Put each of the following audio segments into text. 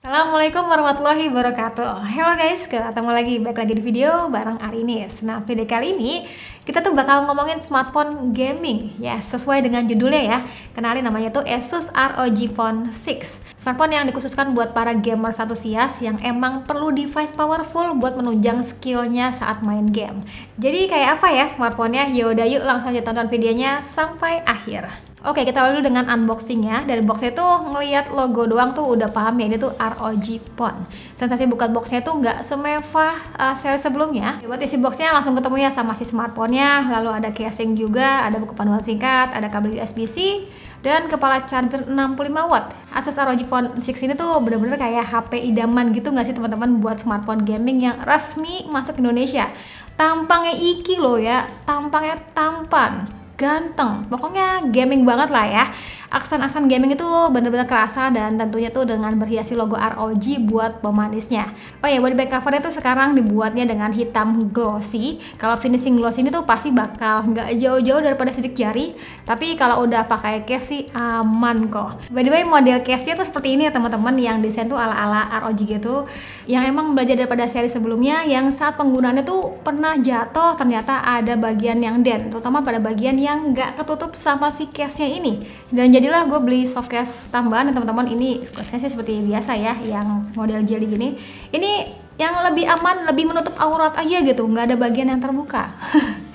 Assalamualaikum warahmatullahi wabarakatuh. Halo guys, ketemu lagi, balik lagi di video bareng Arinis. Nah, video kali ini kita tuh bakal ngomongin smartphone gaming. Ya, sesuai dengan judulnya ya. Kenalin, namanya tuh Asus ROG Phone 6. Smartphone yang dikhususkan buat para gamer antusias yang emang perlu device powerful buat menunjang skillnya saat main game. Jadi kayak apa ya smartphone-nya? Yaudah yuk langsung aja tonton videonya sampai akhir. Oke, kita awal dulu dengan unboxingnya. Dari boxnya tuh ngelihat logo doang tuh udah paham ya, ini tuh ROG Phone. Sensasi buka boxnya tuh nggak semewah seri sebelumnya. Buat isi boxnya langsung ketemu ya sama si smartphone-nya. Lalu ada casing juga, ada buku panduan singkat, ada kabel USB-C, dan kepala charger 65 watt. Asus ROG Phone 6 ini tuh bener-bener kayak HP idaman gitu nggak sih teman-teman buat smartphone gaming yang resmi masuk Indonesia. Tampangnya iki loh ya, tampangnya tampan, ganteng, pokoknya gaming banget lah ya. Aksen-aksen gaming itu bener-bener kerasa, dan tentunya tuh dengan berhiasi logo ROG buat pemanisnya. Oh ya, body back covernya tuh sekarang dibuatnya dengan hitam glossy. Kalau finishing gloss ini tuh pasti bakal nggak jauh-jauh daripada sidik jari, tapi kalau udah pakai case sih aman kok. By the way, model case-nya tuh seperti ini ya teman-teman, yang desain tuh ala-ala ROG gitu, yang emang belajar daripada seri sebelumnya yang saat penggunaannya tuh pernah jatuh ternyata ada bagian yang dent, terutama pada bagian yang nggak ketutup sama si case-nya ini. Dan jadilah gue beli soft case tambahan, teman-teman. Ini case-nya sih seperti biasa ya, yang model jelly gini. Ini yang lebih aman, lebih menutup aurat aja gitu, nggak ada bagian yang terbuka.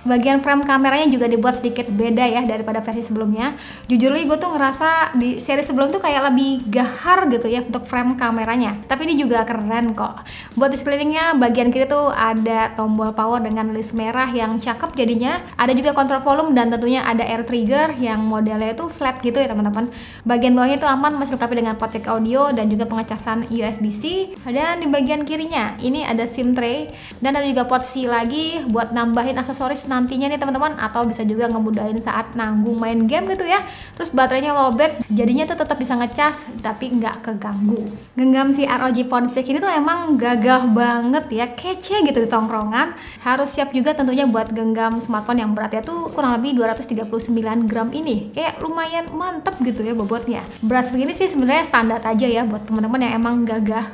Bagian frame kameranya juga dibuat sedikit beda ya daripada versi sebelumnya. Jujur gue tuh ngerasa di seri sebelum tuh kayak lebih gahar gitu ya untuk frame kameranya. Tapi ini juga keren kok. Buat di sekelilingnya, bagian kiri tuh ada tombol power dengan list merah yang cakep jadinya. Ada juga kontrol volume, dan tentunya ada air trigger yang modelnya itu flat gitu ya teman-teman. Bagian bawahnya itu aman, masih dilengkapi dengan port jack audio dan juga pengecasan USB-C. Dan di bagian kirinya ini ada SIM tray, dan ada juga port C lagi buat nambahin aksesoris nantinya nih teman-teman, atau bisa juga ngemudahin saat nanggung main game gitu ya. Terus baterainya lowbat, jadinya tuh tetap bisa ngecas tapi nggak keganggu. Genggam si ROG Phone 6 ini tuh emang gagah banget ya, kece gitu di tongkrongan. Harus siap juga tentunya buat genggam smartphone yang beratnya tuh kurang lebih 239 gram ini. Kayak lumayan mantep gitu ya bobotnya. Berat segini sih sebenarnya standar aja ya buat teman-teman yang emang gagah.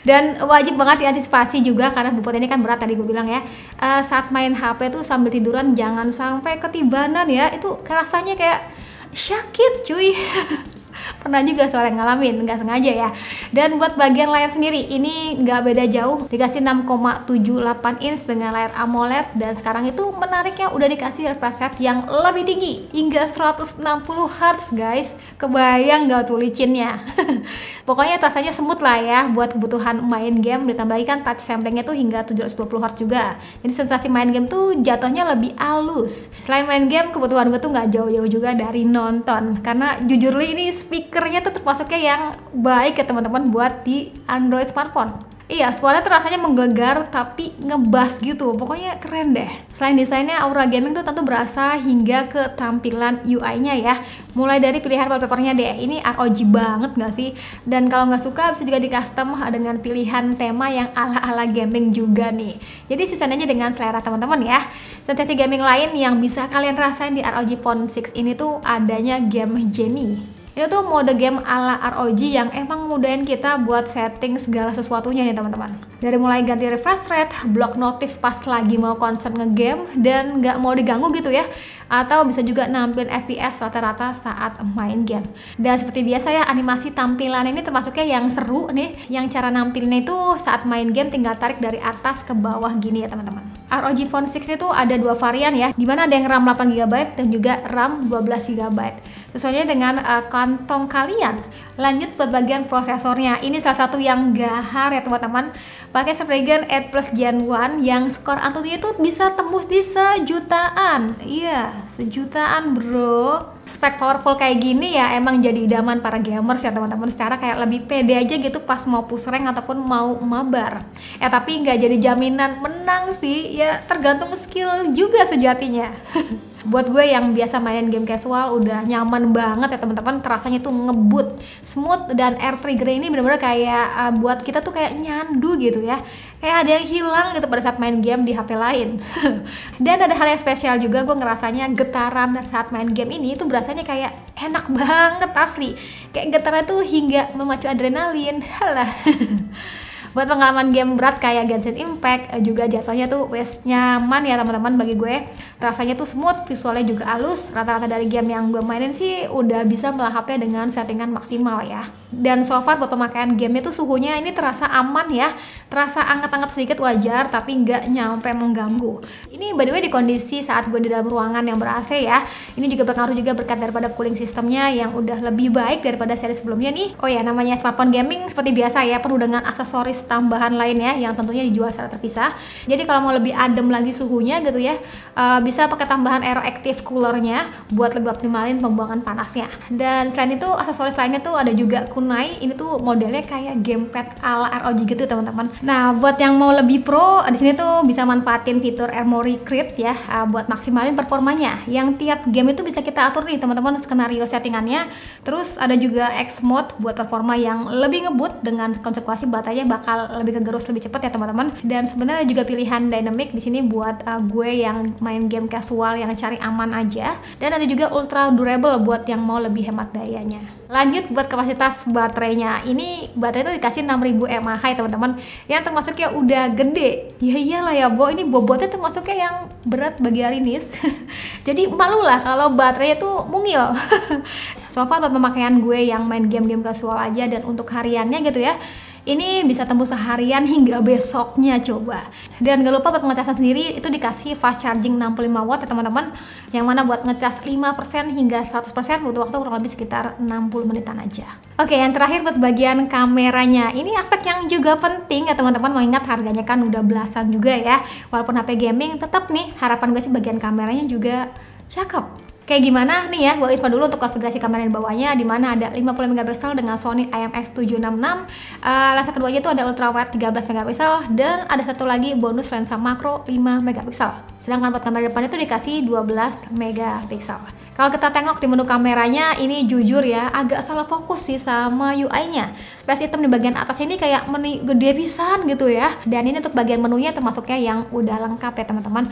Dan wajib banget diantisipasi juga karena bobot ini kan berat tadi gue bilang ya. Saat main HP tuh sambil tiduran jangan sampai ketibanan ya, itu rasanya kayak sakit cuy. Pernah juga soalnya ngalamin, nggak sengaja ya. Dan buat bagian layar sendiri ini nggak beda jauh, dikasih 6,78 inch dengan layar AMOLED, dan sekarang itu menariknya udah dikasih refresh rate yang lebih tinggi hingga 160 Hz guys. Kebayang nggak tuh licinnya? Pokoknya rasanya semut lah ya buat kebutuhan main game, ditambah lagi kan touch samplingnya tuh hingga 720 Hz juga. Jadi sensasi main game tuh jatuhnya lebih halus. Selain main game, kebutuhan gue tuh nggak jauh-jauh juga dari nonton, karena jujur ini speakernya tuh termasuknya yang baik ya teman-teman buat di Android smartphone. Iya, suaranya tuh rasanya menggelegar tapi ngebas gitu, pokoknya keren deh. Selain desainnya, aura gaming tuh tentu berasa hingga ke tampilan UI-nya ya. Mulai dari pilihan wallpapernya deh, ini ROG banget gak sih? Dan kalau nggak suka bisa juga di custom dengan pilihan tema yang ala-ala gaming juga nih. Jadi sisain aja dengan selera teman-teman ya. Sensasi gaming lain yang bisa kalian rasain di ROG Phone 6 ini tuh adanya game Genie. Ini tuh mode game ala ROG yang emang mudahin kita buat setting segala sesuatunya nih teman-teman. Dari mulai ganti refresh rate, block notif pas lagi mau konsen ngegame dan nggak mau diganggu gitu ya, atau bisa juga nampilin FPS rata-rata saat main game. Dan seperti biasa ya, animasi tampilan ini termasuknya yang seru nih, yang cara nampilinnya itu saat main game tinggal tarik dari atas ke bawah gini ya teman-teman. ROG Phone 6 itu ada dua varian ya, dimana ada yang RAM 8GB dan juga RAM 12GB. Sesuainya dengan kantong kalian. Lanjut buat bagian prosesornya, ini salah satu yang gahar ya teman-teman. Pakai Snapdragon 8 Plus Gen 1 yang skor Antutunya itu bisa tembus di sejutaan. Iya, sejutaan bro. Spek powerful kayak gini ya emang jadi idaman para gamers ya teman-teman. Secara kayak lebih pede aja gitu pas mau push rank ataupun mau mabar. Tapi nggak jadi jaminan menang sih, ya tergantung skill juga sejatinya. Buat gue yang biasa mainin game casual udah nyaman banget ya teman-teman, terasanya tuh ngebut, smooth, dan air trigger ini bener-bener kayak buat kita tuh kayak nyandu gitu ya, kayak ada yang hilang gitu pada saat main game di HP lain. Dan ada hal yang spesial juga, gue ngerasanya getaran saat main game ini tuh berasanya kayak enak banget asli. Kayak getarnya tuh hingga memacu adrenalin. Halah. Buat pengalaman game berat kayak Genshin Impact juga jatuhnya tuh wes nyaman ya teman-teman bagi gue. Rasanya tuh smooth, visualnya juga halus. Rata-rata dari game yang gue mainin sih udah bisa melahapnya dengan settingan maksimal ya. Dan so far buat pemakaian gamenya tuh suhunya ini terasa aman ya. Terasa anget-anget sedikit wajar tapi nggak nyampe mengganggu. Ini by the way di kondisi saat gue di dalam ruangan yang ber-AC ya. Ini juga berpengaruh juga berkat daripada cooling sistemnya yang udah lebih baik daripada seri sebelumnya nih. Oh ya, namanya smartphone gaming seperti biasa ya, penuh dengan aksesoris tambahan lainnya yang tentunya dijual secara terpisah. Jadi kalau mau lebih adem lagi suhunya gitu ya, bisa pakai tambahan Aero Active Coolernya buat lebih optimalin pembuangan panasnya. Dan selain itu aksesoris lainnya tuh ada juga kunai. Ini tuh modelnya kayak gamepad ala ROG gitu teman-teman. Nah buat yang mau lebih pro di sini tuh bisa manfaatin fitur Armory Crate ya, buat maksimalin performanya. Yang tiap game itu bisa kita atur nih teman-teman skenario settingannya. Terus ada juga X Mode buat performa yang lebih ngebut dengan konsekuensi baterainya bakal lebih kegerus lebih cepat ya teman-teman. Dan sebenarnya juga pilihan dynamic di sini buat gue yang main game casual yang cari aman aja. Dan ada juga ultra durable buat yang mau lebih hemat dayanya. Lanjut buat kapasitas baterainya. Ini baterai itu dikasih 6000 mAh ya teman-teman. Yang termasuknya udah gede. Ya iyalah ya, Bo, ini bobotnya termasuknya yang berat bagi Arinis. Jadi malu lah kalau baterainya tuh mungil. So far buat pemakaian gue yang main game-game casual aja dan untuk hariannya gitu ya, ini bisa tembus seharian hingga besoknya coba. Dan gak lupa buat pengecasan sendiri itu dikasih fast charging 65 watt ya teman-teman, yang mana buat ngecas 5% hingga 100% butuh waktu kurang lebih sekitar 60 menitan aja. Oke, yang terakhir buat bagian kameranya. Ini aspek yang juga penting ya teman-teman, mengingat harganya kan udah belasan juga ya. Walaupun HP gaming, tetap nih harapan gue sih bagian kameranya juga cakep. Kayak gimana nih ya, gue info dulu untuk konfigurasi kamera di bawahnya, dimana ada 50 megapiksel dengan Sony IMX766, lensa keduanya itu ada ultra wide 13 megapiksel, dan ada satu lagi bonus lensa makro 5 megapiksel. Sedangkan buat kamera depan itu dikasih 12 megapiksel. Kalau kita tengok di menu kameranya, ini jujur ya agak salah fokus sih sama UI-nya. Space item di bagian atas ini kayak menu gede pisan gitu ya. Dan ini untuk bagian menunya termasuknya yang udah lengkap ya teman-teman.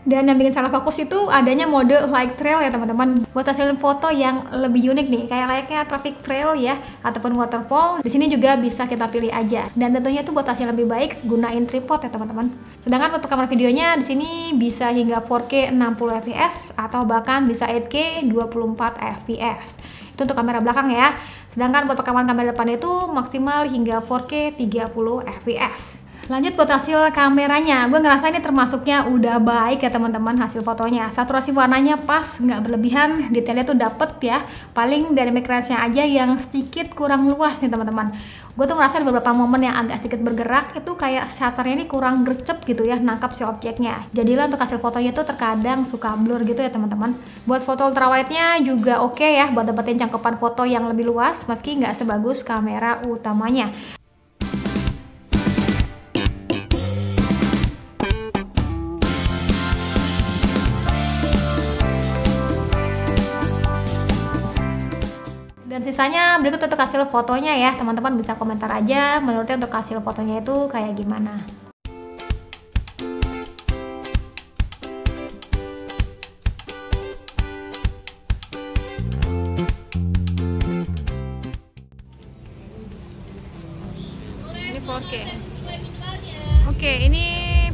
Dan yang bikin salah fokus itu adanya mode like trail ya teman-teman, buat hasilin foto yang lebih unik nih, kayak layaknya traffic trail ya, ataupun waterfall. Di sini juga bisa kita pilih aja. Dan tentunya itu buat hasil lebih baik gunain tripod ya teman-teman. Sedangkan untuk rekaman videonya di sini bisa hingga 4K 60 fps atau bahkan bisa 8K 24 fps. Itu untuk kamera belakang ya. Sedangkan buat rekaman kamera depan itu maksimal hingga 4K 30 fps. Lanjut buat hasil kameranya, gue ngerasa ini termasuknya udah baik ya teman-teman hasil fotonya. Saturasi warnanya pas, nggak berlebihan, detailnya tuh dapet ya. Paling dynamic range-nya aja yang sedikit kurang luas nih teman-teman. Gue tuh ngerasa ada beberapa momen yang agak sedikit bergerak, itu kayak shutternya ini kurang gercep gitu ya, nangkap si objeknya. Jadilah untuk hasil fotonya tuh terkadang suka blur gitu ya teman-teman. Buat foto ultrawide-nya juga oke ya, buat dapetin cangkupan foto yang lebih luas, meski nggak sebagus kamera utamanya. Dan sisanya berikut untuk hasil fotonya ya, teman-teman bisa komentar aja menurutnya untuk hasil fotonya itu kayak gimana. Ini 4K. Oke, ini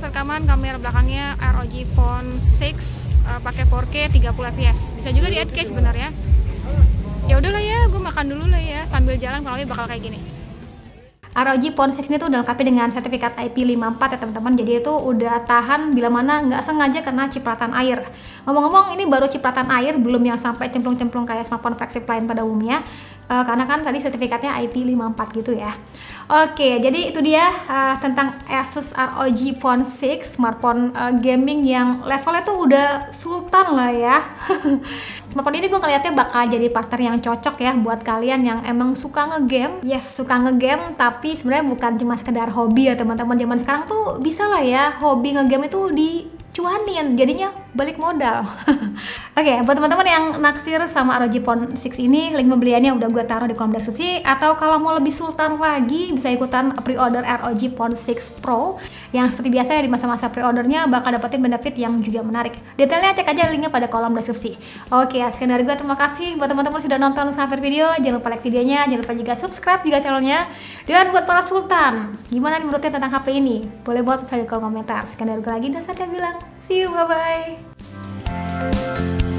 rekaman kamera belakangnya ROG Phone 6 pakai 4K 30 fps. Bisa juga di 8K sebenarnya. Ya udahlah ya, gue makan dulu lah ya sambil jalan, kalau bakal kayak gini. ROG Phone 6 ini tuh udah lengkapi dengan sertifikat IP54 ya teman-teman. Jadi itu udah tahan bila mana nggak sengaja kena cipratan air. Ngomong-ngomong ini baru cipratan air, belum yang sampai cemplung-cemplung kayak smartphone flagship lain pada umumnya. Karena kan tadi sertifikatnya IP54 gitu ya. Oke, jadi itu dia tentang Asus ROG Phone 6, smartphone gaming yang levelnya tuh udah sultan lah ya. Smartphone ini gue ngeliatnya bakal jadi partner yang cocok ya buat kalian yang emang suka ngegame. Yes, suka ngegame, tapi sebenarnya bukan cuma sekedar hobi ya teman-teman. Zaman sekarang tuh bisa lah ya hobi ngegame itu cuanin, jadinya balik modal. Oke, buat teman-teman yang naksir sama ROG Phone 6 ini, link pembeliannya udah gue taruh di kolom deskripsi. Atau kalau mau lebih sultan lagi, bisa ikutan pre-order ROG Phone 6 Pro yang seperti biasa di masa-masa pre-ordernya bakal dapetin benefit yang juga menarik. Detailnya cek aja linknya pada kolom deskripsi. Oke, sekian dari gue, terima kasih buat teman-teman sudah nonton sampai video. Jangan lupa like videonya, jangan lupa juga subscribe juga channelnya. Dan buat para sultan, gimana nih menurutnya tentang HP ini? Boleh buat saya di kolom komentar. Sekian dari gue lagi dan saya bilang see you, bye bye.